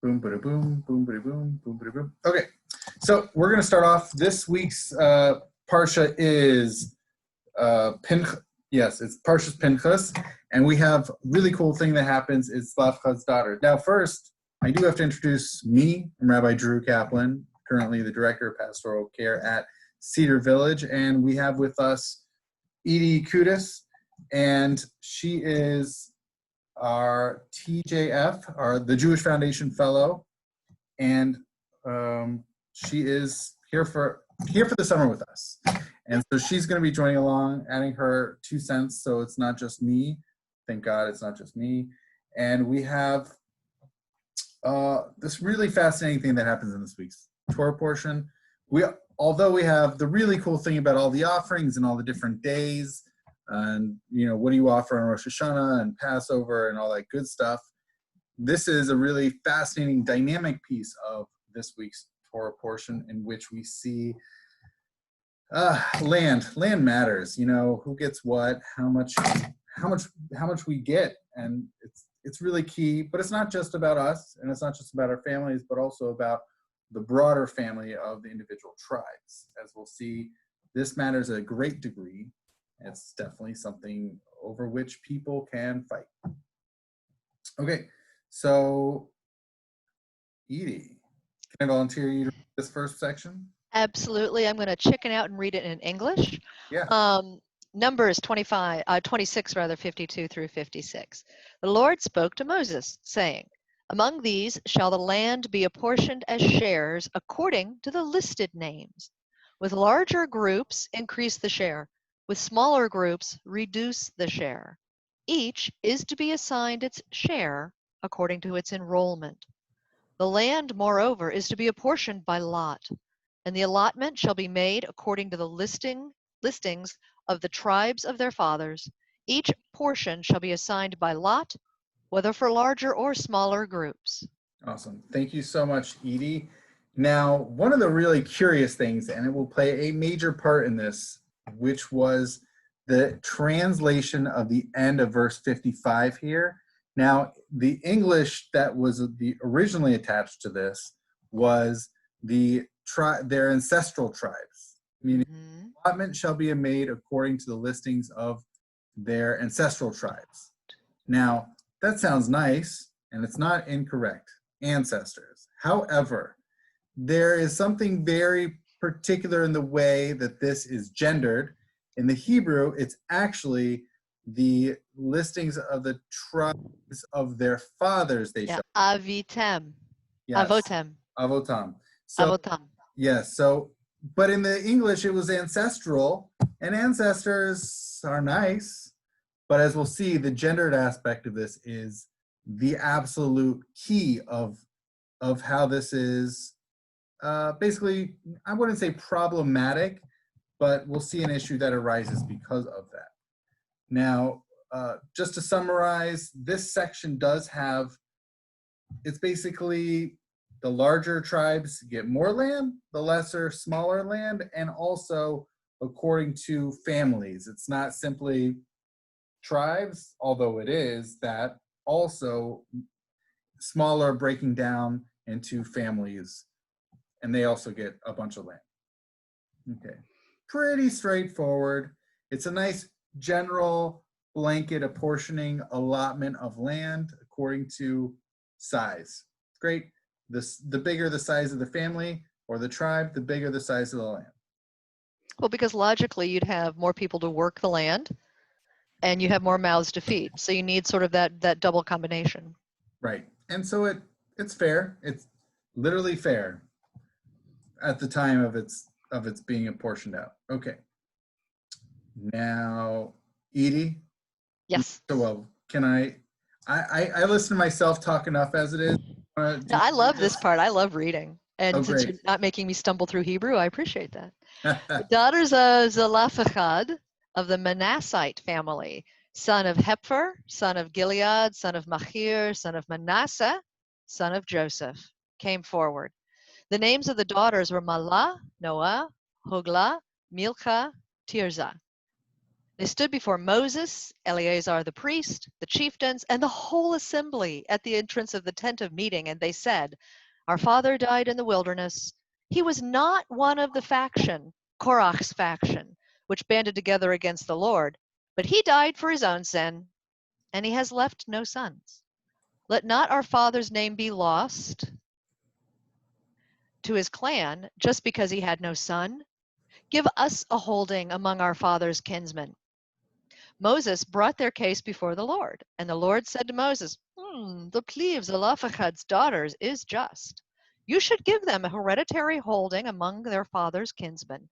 Boom, bada boom, boom, bada boom, boom, bada boom. Okay, so we're going to start off. This week's Parsha is Pinchas. Yes, it's Parsha's Pinchas. And we have a really cool thing that happens. It's Lavchad's daughter. Now, first, I do have to introduce me. I'm Rabbi Drew Kaplan, currently the Director of Pastoral Care at Cedar Village. And we have with us Edie Kudis, and she is our TJF, the Jewish Foundation Fellow, and she is here for the summer with us. And so she's going to be joining along, adding her 2 cents, so it's not just me. Thank God it's not just me. And we have this really fascinating thing that happens in this week's Torah portion. Although we have the really cool thing about all the offerings and all the different days, and what do you offer on Rosh Hashanah and Passover and all that good stuff. This is a really fascinating dynamic piece of this week's Torah portion in which we see land matters. Who gets what, how much we get, and it's really key. But it's not just about us, and it's not just about our families, but also about the broader family of the individual tribes. As we'll see, this matters a great degree. It's definitely something over which people can fight. Okay, so Edie, can I volunteer you to read this first section? Absolutely. I'm going to chicken out and read it in English. Yeah. Numbers 26, 52 through 56. The Lord spoke to Moses, saying, "Among these shall the land be apportioned as shares according to the listed names. With larger groups, increase the share. With smaller groups, reduce the share. Each is to be assigned its share according to its enrollment. The land, moreover, is to be apportioned by lot, and the allotment shall be made according to the listings of the tribes of their fathers. Each portion shall be assigned by lot, whether for larger or smaller groups." Awesome. Thank you so much, Edie. Now, one of the really curious things, and it will play a major part in this, which was the translation of the end of verse 55 here. Now, the English that was originally attached to this was their ancestral tribes, meaning allotment shall be made according to the listings of their ancestral tribes. Now, that sounds nice, and it's not incorrect. Ancestors. However, there is something very particular in the way that this is gendered. In the Hebrew, it's actually the listings of the tribes of their fathers. Avitem. Yes. Avotem. Avotam. Avotam. Yes. But in the English, it was ancestral, and ancestors are nice. But as we'll see, the gendered aspect of this is the absolute key of how this is basically, I wouldn't say problematic, but we'll see an issue that arises because of that. Now, just to summarize, this section does have, it's basically the larger tribes get more land, the lesser, smaller land, and also according to families. It's not simply tribes, although it is that, also smaller breaking down into families, and they also get a bunch of land. Okay, pretty straightforward. It's a nice general blanket apportioning allotment of land according to size. Great. The bigger the size of the family or the tribe, the bigger the size of the land. Well, because logically you'd have more people to work the land and you have more mouths to feed. So you need sort of that double combination. Right. And so it's fair. It's literally fair at the time of its being apportioned out. Okay. Now, Edie? Yes. So, well, can I listen to myself talk enough as it is? I love this part. I love reading. And since great. you're not making me stumble through Hebrew, I appreciate that. The daughters of Zelophehad of the Manassite family, son of Hepher, son of Gilead, son of Machir, son of Manasseh, son of Joseph, came forward. The names of the daughters were Mahlah, Noah, Hoglah, Milcah, Tirzah. They stood before Moses, Eleazar the priest, the chieftains, and the whole assembly at the entrance of the tent of meeting, and they said, "Our father died in the wilderness. He was not one of the faction, Korach's faction, which banded together against the Lord, but he died for his own sin, and he has left no sons. Let not our father's name be lost to his clan just because he had no son. Give us a holding among our father's kinsmen." Moses brought their case before the Lord, and the Lord said to Moses, "The plea of Zelophehad's daughters is just. You should give them a hereditary holding among their father's kinsmen.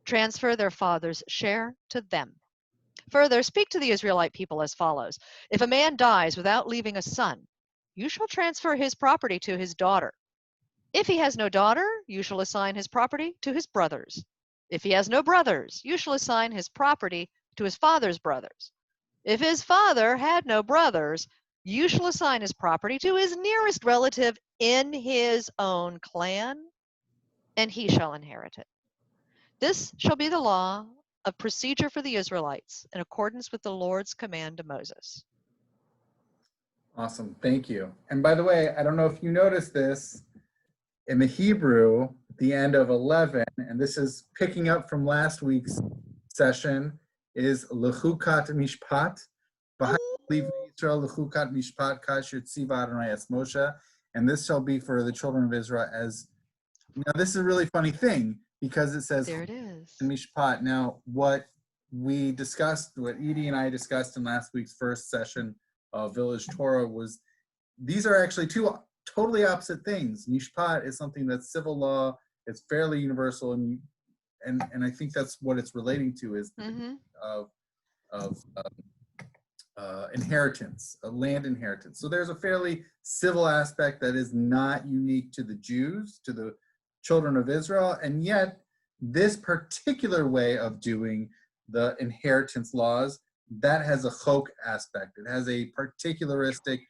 Transfer their father's share to them. Further, speak to the Israelite people as follows. If a man dies without leaving a son, you shall transfer his property to his daughter. If he has no daughter, you shall assign his property to his brothers. If he has no brothers, you shall assign his property to his father's brothers. If his father had no brothers, you shall assign his property to his nearest relative in his own clan, and he shall inherit it. This shall be the law of procedure for the Israelites in accordance with the Lord's command to Moses." Awesome. Thank you. And by the way, I don't know if you noticed this in the Hebrew, at the end of 11, and this is picking up from last week's session, is lechukat mishpat. Israel lechukat mishpat kasher tziva Adonai es Moshe. And this shall be for the children of Israel as, now this is a really funny thing because it says There it is. mishpat. Now, what we discussed, what Edie and I discussed in last week's first session of Village Torah was, these are actually two totally opposite things. Mishpat is something that's civil law. It's fairly universal, and I think that's what it's relating to is of inheritance, a land inheritance. So there's a fairly civil aspect that is not unique to the Jews, to the children of Israel, and yet this particular way of doing the inheritance laws, that has a chok aspect. It has a particularistic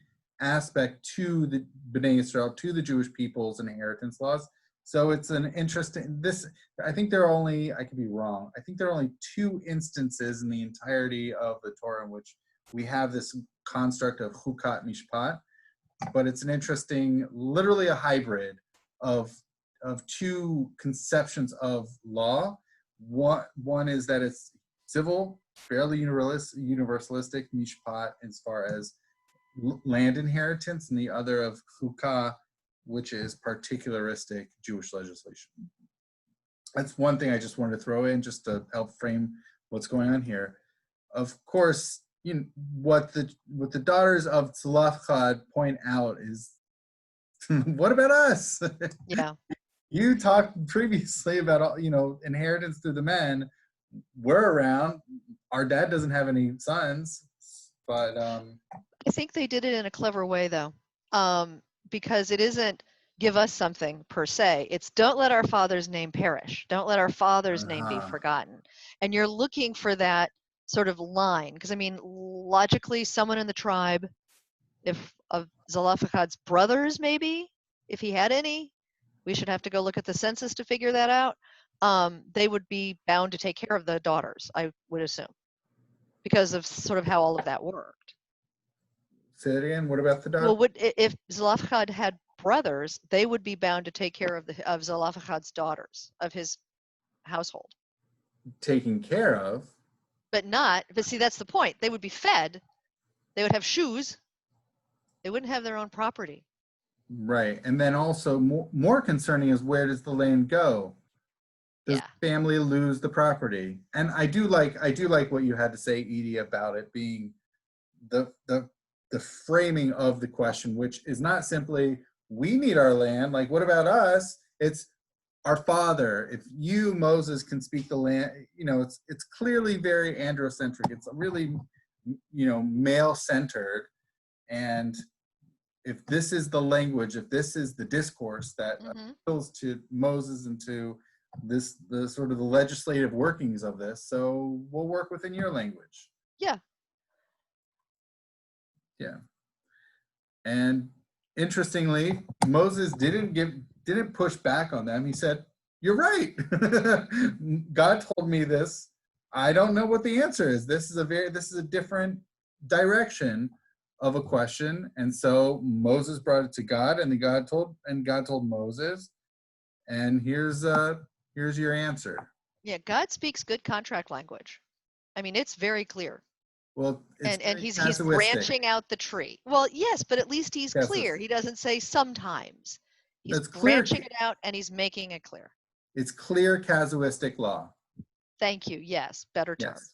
aspect to the Bnei Israel, to the Jewish people's inheritance laws. So it's an interesting, this, I think there are only, I could be wrong, I think there are only 2 instances in the entirety of the Torah in which we have this construct of chukat mishpat, but it's an interesting, literally a hybrid of 2 conceptions of law. One is that it's civil, fairly universalistic, mishpat, as far as land inheritance, and the other of chukah, which is particularistic Jewish legislation. That's one thing I just wanted to throw in just to help frame what's going on here. Of course, you know, what the daughters of Tzlafchad point out is, what about us? Yeah. You talked previously about, you know, inheritance through the men. We're around. Our dad doesn't have any sons, but I think they did it in a clever way, though, because it isn't give us something per se. It's don't let our father's name perish. Don't let our father's name be forgotten. And you're looking for that sort of line, because I mean, logically, someone in the tribe, if of Zelophehad's brothers, maybe, if he had any, we should have to go look at the census to figure that out. They would be bound to take care of the daughters, I would assume, because of sort of how all of that worked. say that again. What about the daughter? Well, if Zelophehad had brothers, they would be bound to take care of Zelophehad's daughters, of his household. Taken care of. But see, that's the point. They would be fed. They would have shoes. They wouldn't have their own property. Right. And then also more concerning is, where does the land go? Does the family lose the property? And I do like what you had to say, Edie, about it being the framing of the question, which is not simply we need our land, like what about us? It's our father. If you, Moses, can speak the land, you know, it's clearly very androcentric. It's really, you know, male-centered. And if this is the language, if this is the discourse that appeals to Moses and to the sort of the legislative workings of this, so we'll work within your language. Yeah. Yeah. And interestingly, Moses didn't push back on them. He said, "You're right. God told me this. I don't know what the answer is. This is a different direction of a question. And so Moses brought it to God, and God told Moses, and here's your answer. Yeah, God speaks good contract language. I mean, it's very clear. Well, it's And very he's casuistic. branching out the tree. Well, yes, but at least he's clear. Casuistic. He doesn't say sometimes. He's That's clear. branching it out and he's making it clear. It's clear casuistic law. Thank you. Yes, better term. Yes.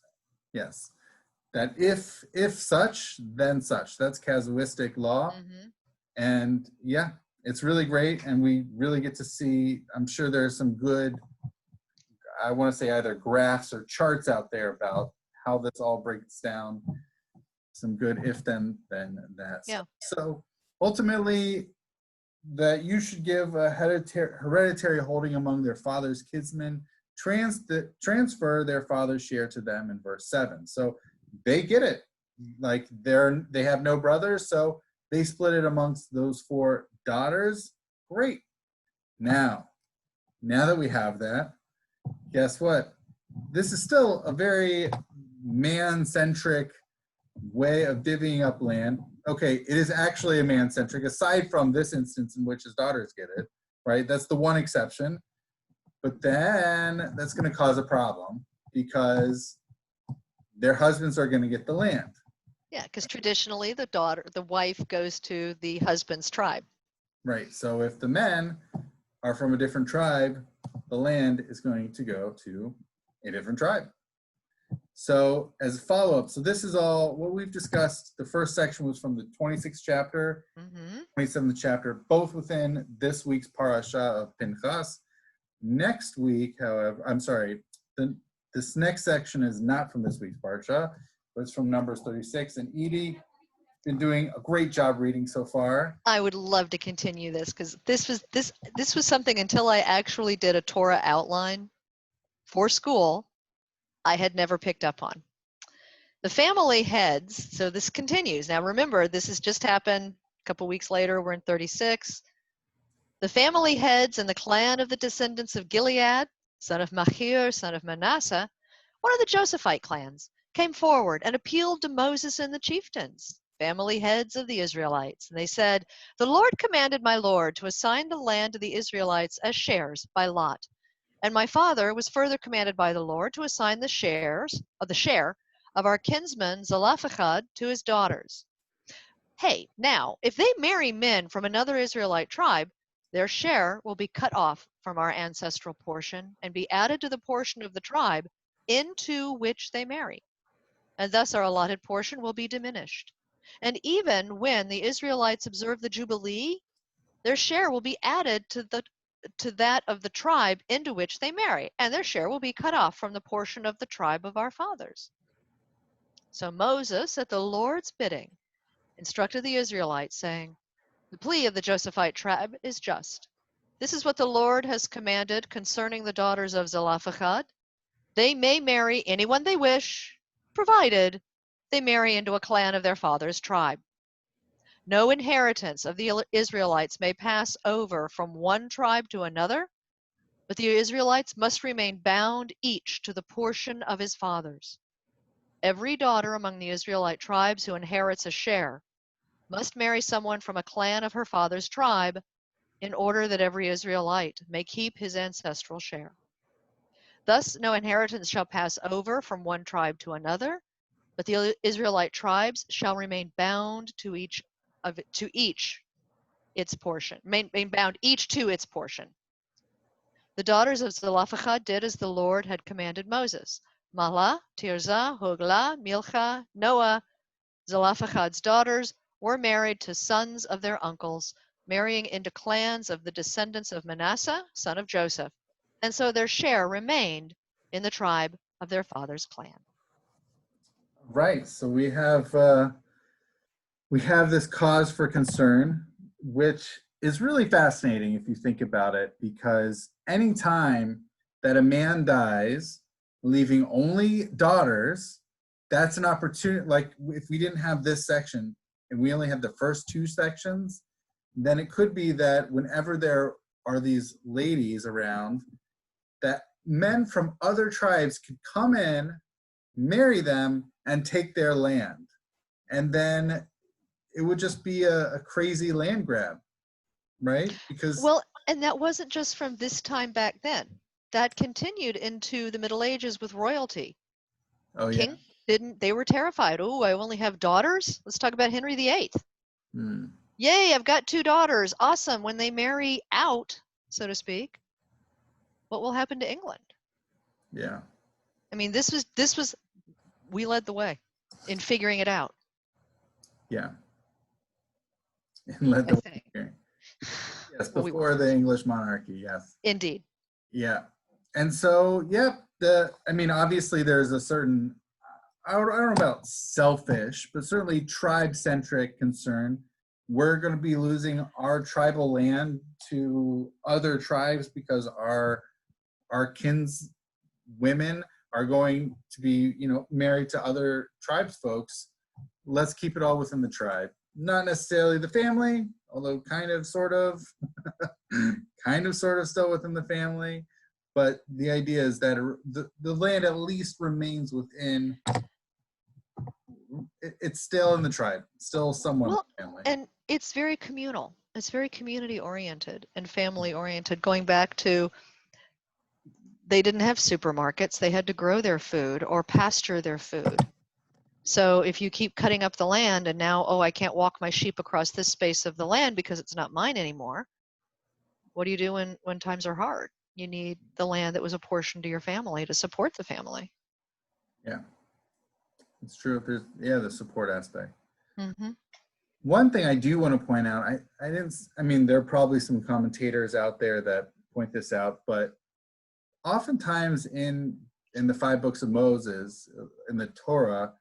Yes. That if such, then such. That's casuistic law. Mm-hmm. And yeah, it's really great. And we really get to see, I'm sure there's some good, I want to say either graphs or charts out there about how this all breaks down. Some good if then that. Yeah. So ultimately, that you should give a hereditary holding among their father's kinsmen, transfer their father's share to them in verse 7. So they get it. Like they have no brothers, so they split it amongst those 4 daughters. Great. Now that we have that, guess what? This is still a very man-centric way of divvying up land. Okay, it is actually a man-centric, aside from this instance in which his daughters get it, right? That's the one exception. But then that's going to cause a problem because their husbands are going to get the land. Yeah, because traditionally the wife goes to the husband's tribe. Right. So if the men are from a different tribe, the land is going to go to a different tribe. So as a follow-up, so this is all what we've discussed. The first section was from the 26th chapter, 27th chapter, both within this week's parasha of Pinhas. Next week, however, I'm sorry, this next section is not from this week's parasha, but it's from Numbers 36. And Edie, been doing a great job reading so far. I would love to continue this because this was something until I actually did a Torah outline for school, I had never picked up on. The family heads, so this continues. Now remember, this has just happened a couple weeks later, we're in 36. The family heads and the clan of the descendants of Gilead, son of Machir, son of Manasseh, one of the Josephite clans, came forward and appealed to Moses and the chieftains, family heads of the Israelites. And they said, "The Lord commanded my Lord to assign the land to the Israelites as shares by lot. And my father was further commanded by the Lord to assign the share of our kinsman Zelophehad to his daughters. Hey, now, if they marry men from another Israelite tribe, their share will be cut off from our ancestral portion and be added to the portion of the tribe into which they marry. And thus our allotted portion will be diminished. And even when the Israelites observe the Jubilee, their share will be added to that of the tribe into which they marry, and their share will be cut off from the portion of the tribe of our fathers." So Moses, at the Lord's bidding, instructed the Israelites, saying, "The plea of the Josephite tribe is just. This is what the Lord has commanded concerning the daughters of Zelophehad. They may marry anyone they wish, provided they marry into a clan of their father's tribe. No inheritance of the Israelites may pass over from one tribe to another, but the Israelites must remain bound each to the portion of his fathers. Every daughter among the Israelite tribes who inherits a share must marry someone from a clan of her father's tribe in order that every Israelite may keep his ancestral share. Thus, no inheritance shall pass over from one tribe to another, but the Israelite tribes shall remain bound to each its portion, remain bound each to its portion. The daughters of Zelophehad did as the Lord had commanded Moses. Mahlah, Tirzah, Hoglah, Milcah, Noah, Zelophehad's daughters, were married to sons of their uncles, marrying into clans of the descendants of Manasseh, son of Joseph, and so their share remained in the tribe of their father's clan. Right. So we have this cause for concern, which is really fascinating if you think about it, because anytime that a man dies, leaving only daughters, that's an opportunity. Like if we didn't have this section and we only had the first 2 sections, then it could be that whenever there are these ladies around, that men from other tribes could come in marry them, and take their land. And then it would just be a crazy land grab, right? Because, Well, and that wasn't just from this time back then. That continued into the Middle Ages with royalty. oh yeah. King they were terrified. Oh, I only have daughters? Let's talk about Henry VIII. Hmm. Yay, I've got 2 daughters. Awesome. When they marry out, so to speak, what will happen to England? Yeah. I mean, this was we led the way in figuring it out. Yeah. And let I the think. yes, Well, we before were. the English monarchy, yes. Indeed. Yeah. And so, yep, I mean, obviously there's a certain, I don't know about selfish, but certainly tribe-centric concern. We're going to be losing our tribal land to other tribes because our kins women are going to be, married to other tribes folks. Let's keep it all within the tribe. Not necessarily the family, although kind of, sort of, sort of still within the family. But the idea is that the land at least remains within, it's still in the tribe, still somewhat Well, family. and it's very communal. It's very community oriented and family oriented, going back to they didn't have supermarkets. They had to grow their food or pasture their food. So if you keep cutting up the land and now, oh, I can't walk my sheep across this space of the land because it's not mine anymore. What do you do when times are hard? You need the land that was apportioned to your family to support the family. Yeah, it's true. There's, the support aspect. Mm-hmm. One thing I do want to point out, I mean, there are probably some commentators out there that point this out, but oftentimes in the 5 books of Moses, in the Torah,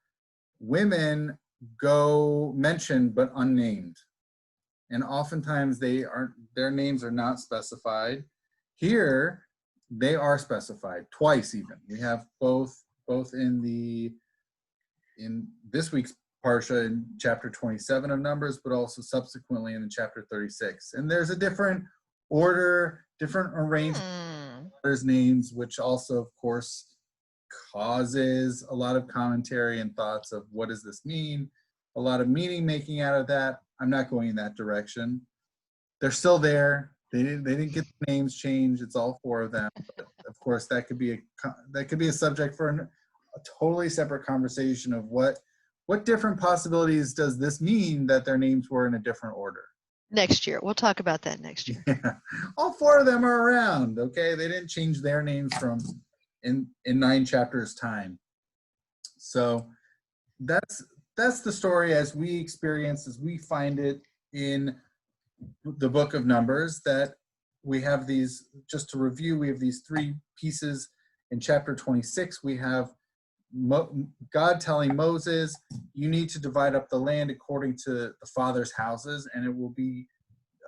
women go mentioned but unnamed. And oftentimes their names are not specified. Here, they are specified twice even. We have both in this week's Parsha in chapter 27 of Numbers, but also subsequently in chapter 36. And there's a different order, different arrangement of others' names, which also, of course, causes a lot of commentary and thoughts of what does this mean? A lot of meaning making out of that. I'm not going in that direction. They're still there. They didn't get the names changed. It's all 4 of them. But of course, that could be a subject for a totally separate conversation of what different possibilities does this mean that their names were in a different order. Next year. We'll talk about that next year. Yeah. All 4 of them are around, okay? They didn't change their names from in 9 chapters time. So that's the story as we experience, as we find it in the book of Numbers, that we have these, just to review, we have these 3 pieces. In chapter 26, we have God telling Moses, you need to divide up the land according to the father's houses, and it will be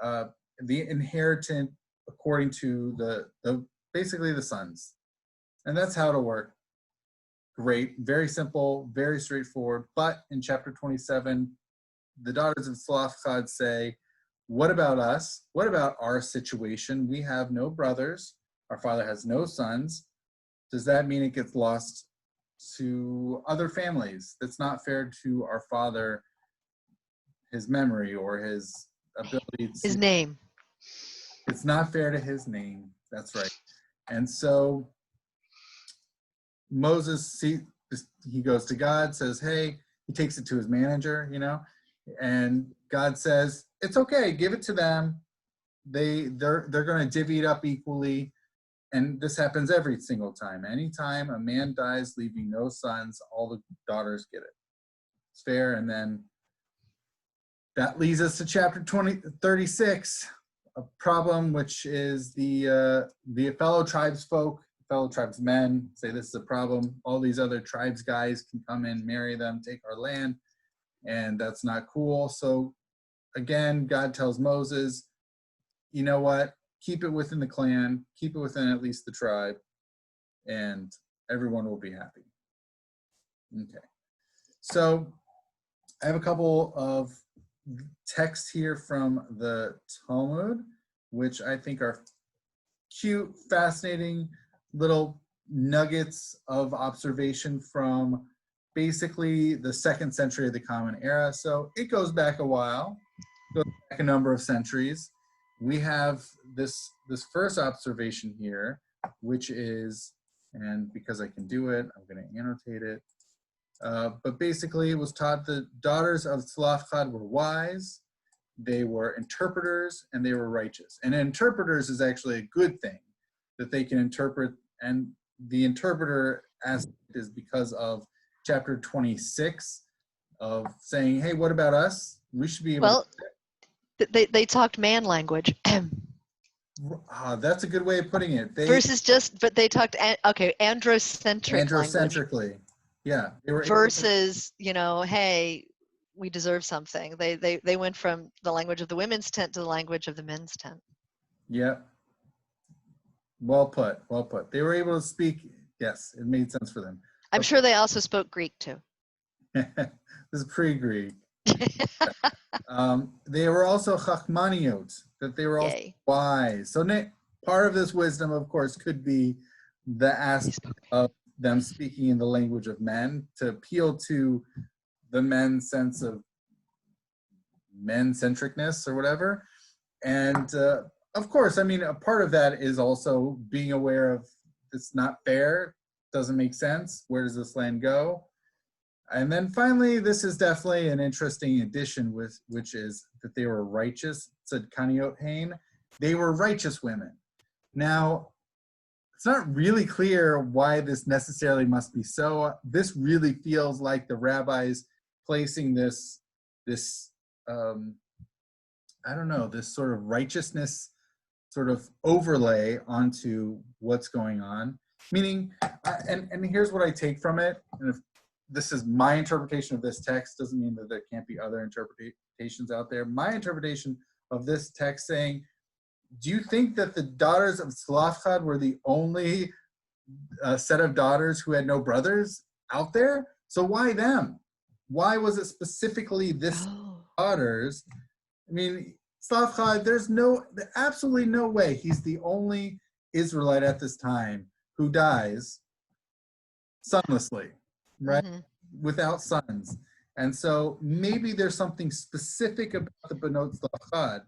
the inheritance according to the basically the sons. And that's how it'll work. Great, very simple, very straightforward. But in chapter 27, the daughters of Zelophehad say, what about us? What about our situation? We have no brothers. Our father has no sons. Does that mean it gets lost to other families? That's not fair to our father, his memory or his ability to... His name. It's not fair to his name. That's right. And so Moses, he goes to God, says, hey, he takes it to his manager, and God says, it's okay, give it to them. They're going to divvy it up equally. And this happens every single time. Anytime a man dies, leaving no sons, all the daughters get it. It's fair. And then that leads us to chapter 36, a problem which is the fellow tribesfolk, fellow tribesmen say this is a problem. All these other tribes guys can come in, marry them, take our land, and that's not cool. So again, God tells Moses, you know what? Keep it within the clan, keep it within at least the tribe, and everyone will be happy. Okay. So I have a couple of texts here from the Talmud, which I think are cute, fascinating little nuggets of observation from basically the 2nd century of the Common Era. So it goes back a while, goes back a number of centuries. We have this first observation here, which is, and because I can do it, I'm going to annotate it. But basically, it was taught the daughters of Tzlafchad were wise, they were interpreters, and they were righteous. And interpreters is actually a good thing, that they can interpret. And the interpreter aspect is because of chapter 26 of saying, hey, what about us? We should be able Well, they talked man language. that's a good way of putting it. But they talked, androcentric language. Androcentrically. Yeah. They were versus, hey, we deserve something. They went from the language of the women's tent to the language of the men's tent. Yeah. Well put. Well put. They were able to speak. Yes, it made sense for them. I'm sure they also spoke Greek too. This is pre-Greek. They were also chachmaniot, that they were also wise. So part of this wisdom, of course, could be the aspect of them speaking in the language of men to appeal to the men's sense of men-centricness or whatever. And of course, I mean, a part of that is also being aware of it's not fair, doesn't make sense. Where does this land go? And then finally, this is definitely an interesting addition, which is that they were righteous, said Kaniot Hain. They were righteous women. Now, it's not really clear why this necessarily must be so. This really feels like the rabbis placing this I don't know, this sort of righteousness sort of overlay onto what's going on. Meaning, and here's what I take from it, and if this is my interpretation of this text, doesn't mean that there can't be other interpretations out there. My interpretation of this text saying, do you think that the daughters of Tzlafchad were the only set of daughters who had no brothers out there? So why them? Why was it specifically this daughters? I mean, Tzlafchad, there's absolutely no way he's the only Israelite at this time who dies sonlessly, right? Mm-hmm. Without sons. And so maybe there's something specific about the Benot Tzlafchad.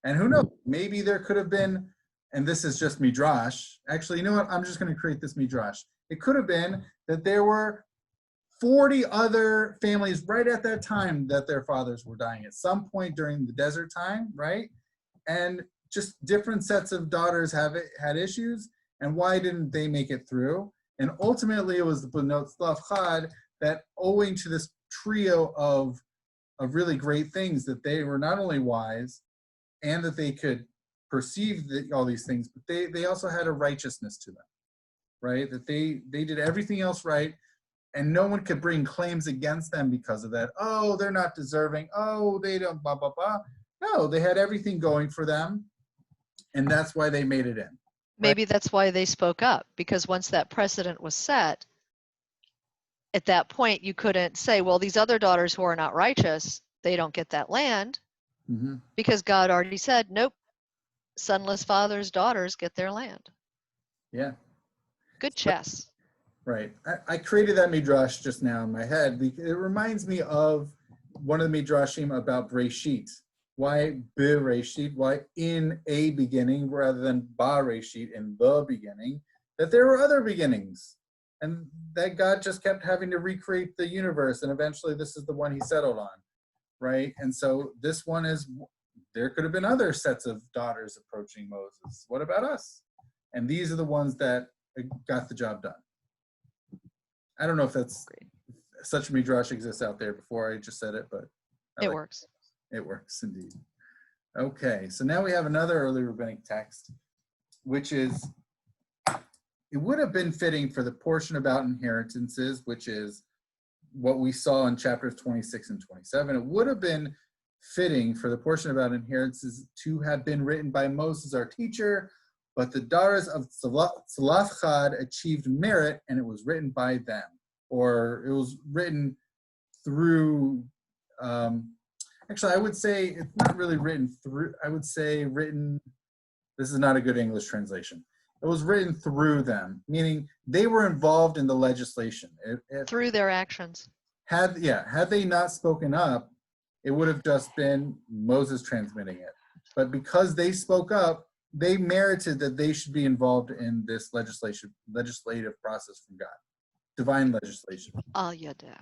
And who knows, maybe there could have been, and this is just Midrash. Actually, you know what? I'm just going to create this Midrash. It could have been that there were 40 other families right at that time that their fathers were dying at some point during the desert time, right? And just different sets of daughters had issues, and why didn't they make it through? And ultimately, it was the Benot Tzlafchad that, owing to this trio of really great things, that they were not only wise and that they could perceive all these things, but they also had a righteousness to them, right? That they did everything else right, and no one could bring claims against them because of that. Oh, they're not deserving. Oh, they don't, blah, blah, blah. No, they had everything going for them, and that's why they made it in. Right? Maybe that's why they spoke up, because once that precedent was set, at that point, you couldn't say, well, these other daughters who are not righteous, they don't get that land, mm-hmm. because God already said, nope, sonless fathers' daughters get their land. Yeah. Good chess. Right. I created that Midrash just now in my head. It reminds me of one of the Midrashim about Breshit. Why Bereshit? Why in a beginning rather than Bareshit, in the beginning? That there were other beginnings. And that God just kept having to recreate the universe. And eventually this is the one he settled on. Right? And so this one is, there could have been other sets of daughters approaching Moses. What about us? And these are the ones that got the job done. I don't know if that's such a Midrash exists out there before I just said it, but it works. It works indeed. Okay, so now we have another early rabbinic text, which is, it would have been fitting for the portion about inheritances, which is what we saw in chapters 26 and 27. It would have been fitting for the portion about inheritances to have been written by Moses, our teacher, but the daughters of Tzlafchad achieved merit, and it was written by them. Or it was written through, actually, I would say it's not really written through, I would say written, this is not a good English translation. It was written through them, meaning they were involved in the legislation. Through their actions. Had they not spoken up, it would have just been Moses transmitting it. But because they spoke up, they merited that they should be involved in this legislative process from God, divine legislation. Al Yadeh.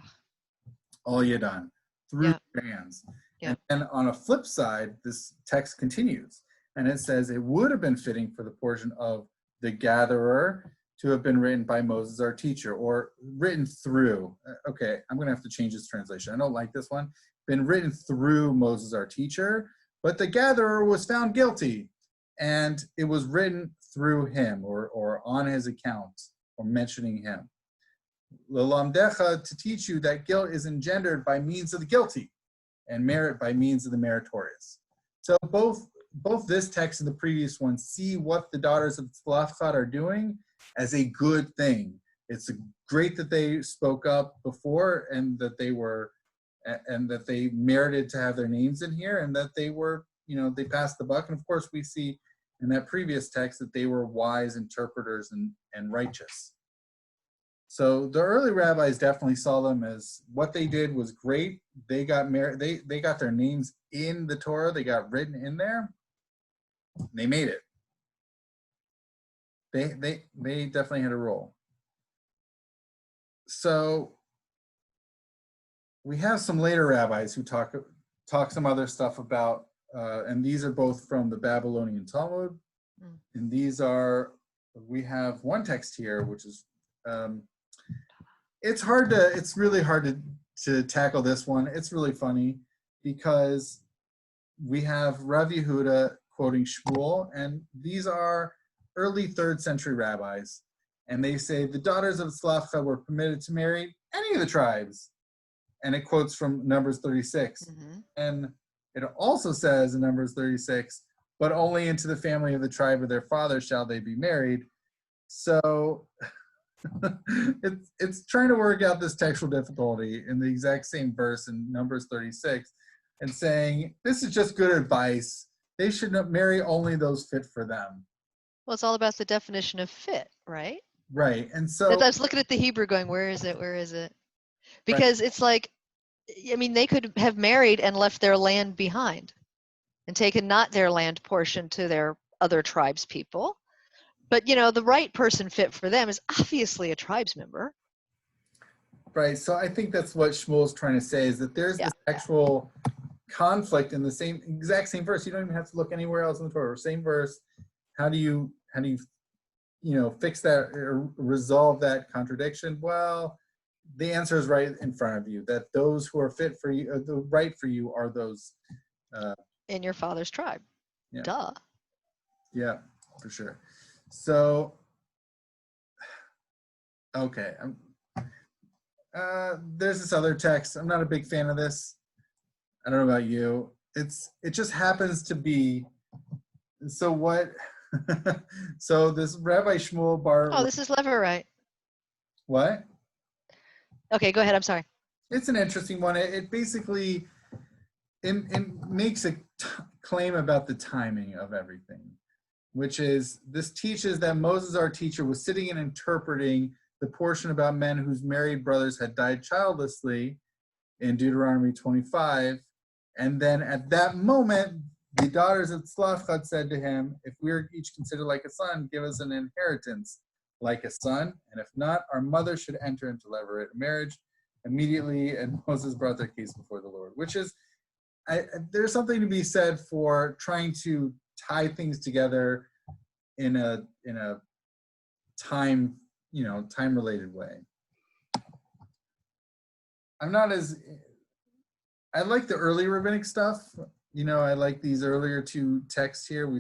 All Yadan, through their hands. Yeah. And then on a flip side, this text continues, and it says it would have been fitting for the portion of the gatherer to have been written by Moses, our teacher, or written through. Okay, I'm going to have to change this translation. I don't like this one. Been written through Moses, our teacher, but the gatherer was found guilty, and it was written through him, or on his account, or mentioning him. L'lamdecha, to teach you that guilt is engendered by means of the guilty, and merit by means of the meritorious. So both this text and the previous one see what the daughters of Tzlafchad are doing as a good thing. It's great that they spoke up before, and that they merited to have their names in here, and that they were, they passed the buck. And of course, we see in that previous text that they were wise interpreters and righteous. So the early rabbis definitely saw them as what they did was great. They got they got their names in the Torah. They got written in there. They made it. They definitely had a role. So we have some later rabbis who talk some other stuff about, and these are both from the Babylonian Talmud. And we have one text here, which is, it's really hard to tackle this one. It's really funny because we have Rav Yehuda quoting Shmuel, and these are early 3rd century rabbis. And they say the daughters of Tzlafchad were permitted to marry any of the tribes. And it quotes from Numbers 36. Mm-hmm. And it also says in Numbers 36, but only into the family of the tribe of their father shall they be married. So it's trying to work out this textual difficulty in the exact same verse in Numbers 36 and saying, this is just good advice. They should not marry only those fit for them. Well, it's all about the definition of fit, right? Right. And so I was looking at the Hebrew going, where is it? Where is it? Because It's like, I mean, they could have married and left their land behind and taken not their land portion to their other tribes people. But, the right person fit for them is obviously a tribes member. Right. So I think that's what Shmuel's trying to say, is that there's this actual conflict in the exact same verse. You don't even have to look anywhere else in the Torah. Same verse. How do you fix that or resolve that contradiction? Well, the answer is right in front of you, that those who are fit for you, the right for you, are those in your father's tribe. Yeah. Duh. Yeah, for sure. So, okay. There's this other text. I'm not a big fan of this. I don't know about you. It just happens to be. So what? So this Rabbi Shmuel Bar. Oh, this is Levirate. What? Okay, go ahead. I'm sorry. It's an interesting one. It basically it makes a claim about the timing of everything, which is, this teaches that Moses, our teacher, was sitting and interpreting the portion about men whose married brothers had died childlessly in Deuteronomy 25. And then at that moment, the daughters of Tzlafchad said to him, if we are each considered like a son, give us an inheritance like a son. And if not, our mother should enter into levirate marriage immediately. And Moses brought their case before the Lord, which is, there's something to be said for trying to tie things together in a time related way. I like the early rabbinic stuff. I like these earlier two texts here.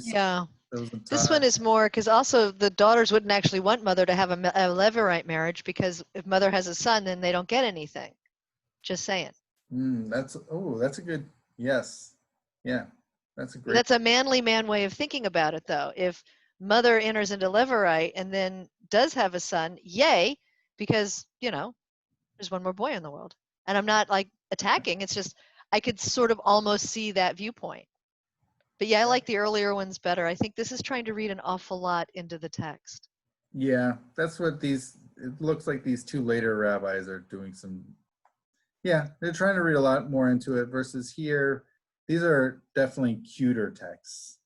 This one is more, because also the daughters wouldn't actually want mother to have a levirate marriage, because if mother has a son, then they don't get anything. Just saying. That's a good, yes. Yeah, that's a manly man way of thinking about it, though. If mother enters into levirate and then does have a son, yay, because, there's one more boy in the world. And I'm not like attacking. It's just, I could sort of almost see that viewpoint. But yeah, I like the earlier ones better. I think this is trying to read an awful lot into the text. Yeah, that's what it looks like these two later rabbis are doing some, yeah, they're trying to read a lot more into it versus here. These are definitely cuter texts.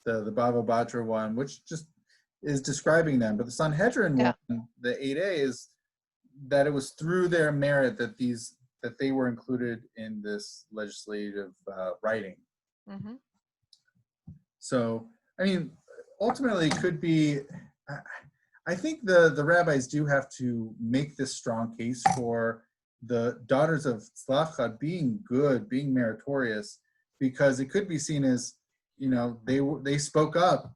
The Bava Batra one, which just is describing them, but the Sanhedrin Yeah. one, the 8a, is that it was through their merit that they were included in this legislative writing. Mm-hmm. So, I mean, ultimately, it could be. I think the rabbis do have to make this strong case for the daughters of Tzlachad being good, being meritorious, because it could be seen as, they spoke up,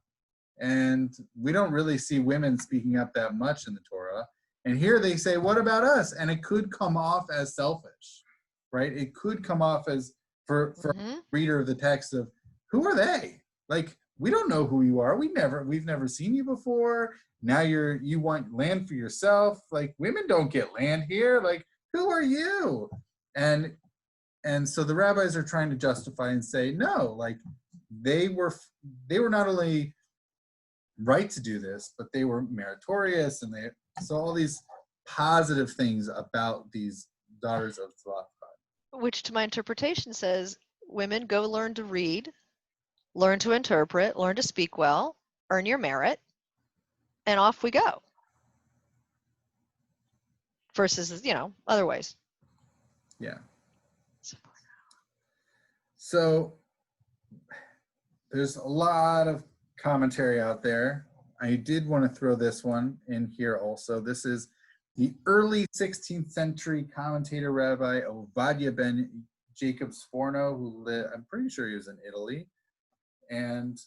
and we don't really see women speaking up that much in the Torah. And here they say, "What about us?" And it could come off as selfish, right? It could come off as for Mm-hmm. a reader of the text of, who are they? Like, we don't know who you are. We've never seen you before. Now you want land for yourself. Like, women don't get land here. Like, who are you? And so the rabbis are trying to justify and say, no, like, they were not only right to do this, but they were meritorious, and they so all these positive things about these daughters of Tzlachad. Which, to my interpretation, says women go learn to read, learn to interpret, learn to speak well, earn your merit, and off we go. Versus, other ways. Yeah. So there's a lot of commentary out there. I did want to throw this one in here also. This is the early 16th century commentator Rabbi Ovadia ben Jacob Sforno, who I'm pretty sure he was in Italy. And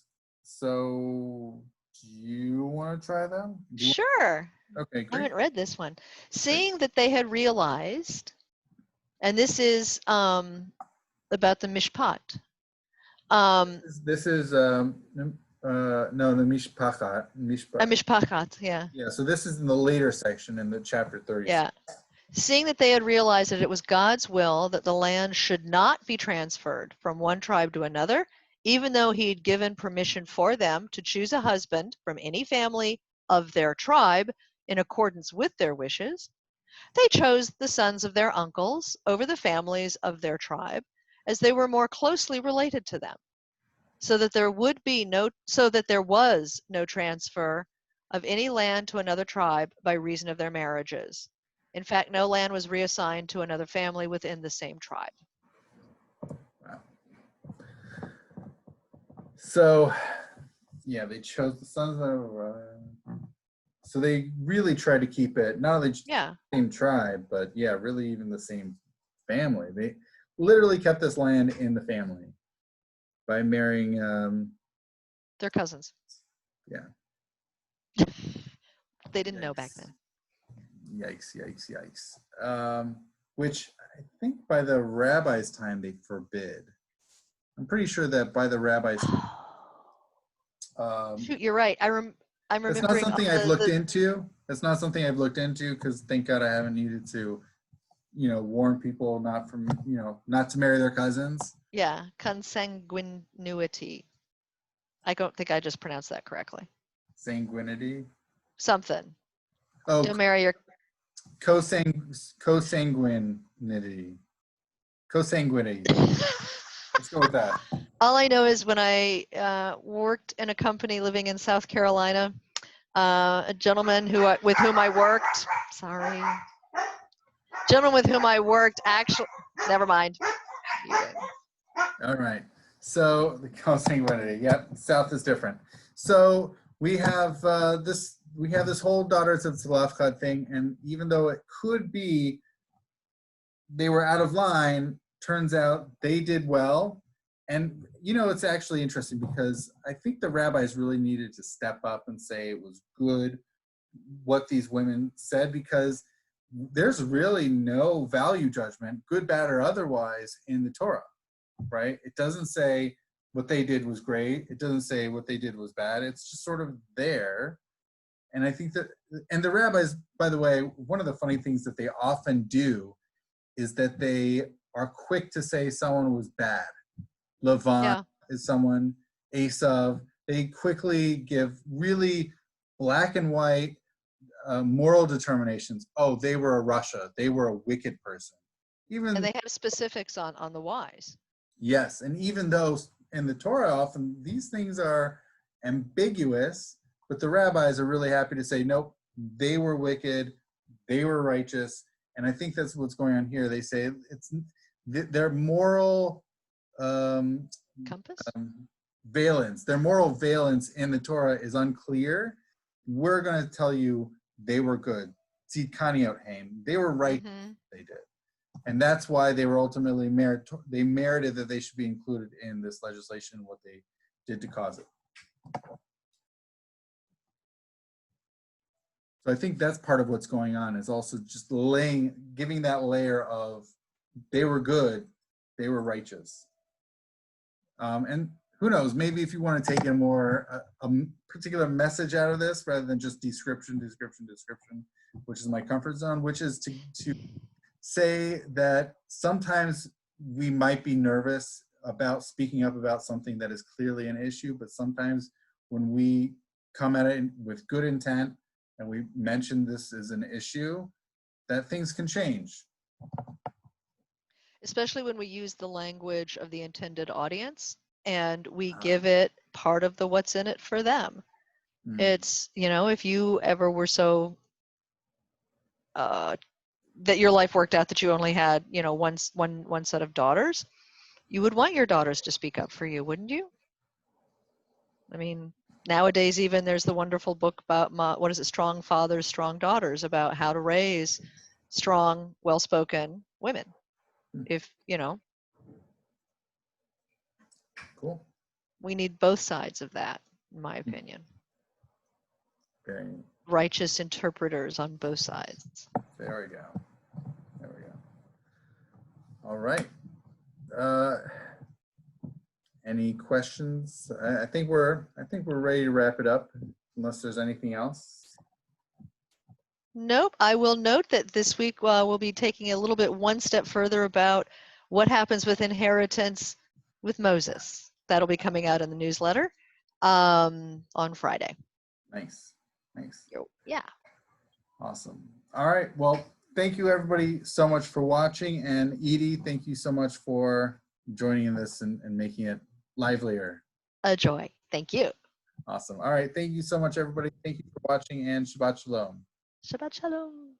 so, do you want to try them? Sure. Okay, I great. haven't read this one. Seeing that they had realized, and this is about the mishpat. This is no, the mishpachat. A mishpachat, yeah. Yeah, so this is in the later section in the chapter 30. Yeah. Seeing that they had realized that it was God's will that the land should not be transferred from one tribe to another, even though he had given permission for them to choose a husband from any family of their tribe in accordance with their wishes, they chose the sons of their uncles over the families of their tribe, as they were more closely related to them, so that there was no transfer of any land to another tribe by reason of their marriages. In fact, no land was reassigned to another family within the same tribe. Wow. So, yeah, they chose the sons of. So they really tried to keep it not only the same tribe, but really even the same family. They literally kept this land in the family by marrying their cousins. Yeah. They didn't know back then. Yikes. Which I think by the rabbi's time they forbid. I'm pretty sure that by the rabbi's Shoot, you're right. I'm remembering. It's not something I've looked into. It's not something I've looked into because thank God I haven't needed to, warn people not to marry their cousins. Yeah, consanguinity. I don't think I just pronounced that correctly. Sanguinity. Something. Oh, don't marry your consanguinity. Let's go with that. All I know is when I worked in a company living in South Carolina, a gentleman with whom I worked, actually, never mind. All right. So the consanguinity. Yep. South is different. So we have this whole daughters of Tzlachad thing, and even though it could be they were out of line, turns out they did well. And it's actually interesting because I think the rabbis really needed to step up and say it was good what these women said, because there's really no value judgment, good, bad, or otherwise, in the Torah, right? It doesn't say what they did was great. It doesn't say what they did was bad. It's just sort of there. And I think that, and the rabbis, by the way, one of the funny things that they often do is that they are quick to say someone was bad. Lavan is someone, Esav. They quickly give really black and white moral determinations. Oh, they were a Russia. They were a wicked person. And Even they have specifics on the whys. yes, and even though in the Torah often these things are ambiguous, but the rabbis are really happy to say, nope, they were wicked, they were righteous, and I think that's what's going on here. They say it's their moral um, Compass? valence, their moral valence in the Torah is unclear. We're going to tell you they were good. Tzidkani Haim. They were right. Mm-hmm. They did. And that's why they were ultimately merited that they should be included in this legislation, what they did to cause it. So I think that's part of what's going on, is also just giving that layer of they were good, they were righteous. And who knows, maybe if you want to take a more a particular message out of this rather than just description, which is my comfort zone, which is to say that sometimes we might be nervous about speaking up about something that is clearly an issue, but sometimes when we come at it with good intent and we mention this as an issue, that things can change. Especially when we use the language of the intended audience and we give it part of the what's in it for them. It's, if you ever were so that your life worked out that you only had, one set of daughters, you would want your daughters to speak up for you, wouldn't you? I mean, nowadays even there's the wonderful book about Strong Fathers, Strong Daughters, about how to raise strong, well-spoken women. If, Cool. We need both sides of that, in my opinion. Okay. Righteous interpreters on both sides. There we go. All right. Any questions? I think we're ready to wrap it up, unless there's anything else. Nope. I will note that this week we'll be taking a little bit one step further about what happens with inheritance with Moses. That'll be coming out in the newsletter on Friday. Nice. Yeah. Awesome. All right. Well, thank you everybody so much for watching, and Edie, thank you so much for joining in this and making it livelier. A joy. Thank you. Awesome. All right. Thank you so much, everybody. Thank you for watching, and Shabbat Shalom. Shabbat Shalom.